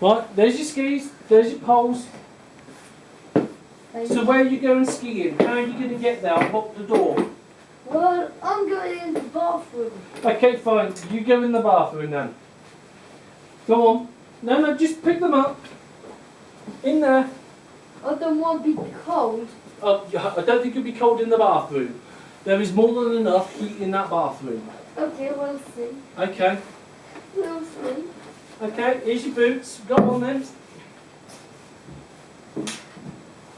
Right, there's your skis, there's your poles. So where are you going skiing? How are you going to get there? I'll lock the door. Well, I'm going in the bathroom. Okay, fine. You go in the bathroom then. Go on. No, just pick them up. In there. I don't want to be cold. I don't think you'll be cold in the bathroom. There is more than enough heat in that bathroom. Okay, we'll see. Okay. We'll see. Okay, here's your boots. Go on then.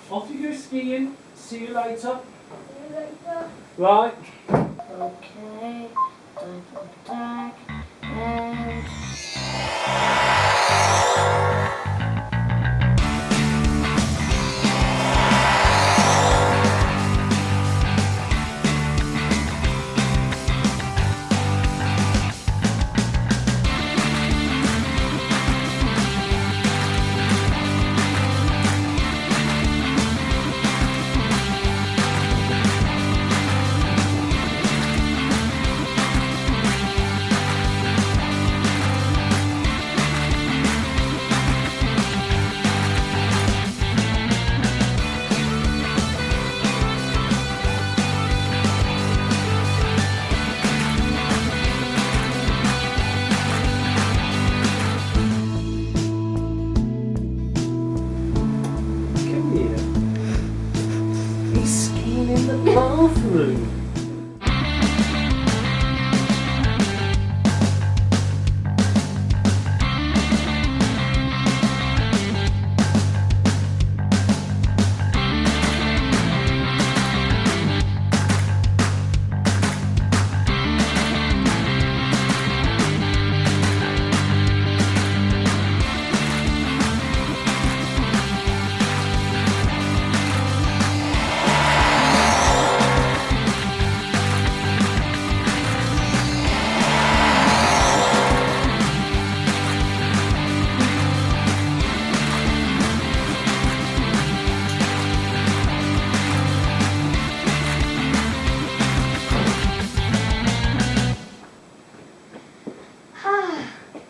Off you go skiing. See you later. See you later. Right. Okay. And... Come here. He's skiing in the bathroom.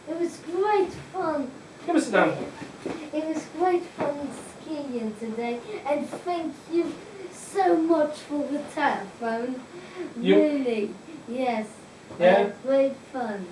It was great fun. Give us a down. It was great fun skiing today, and thank you so much for the telephone. You- Really, yes. Yeah? Great fun.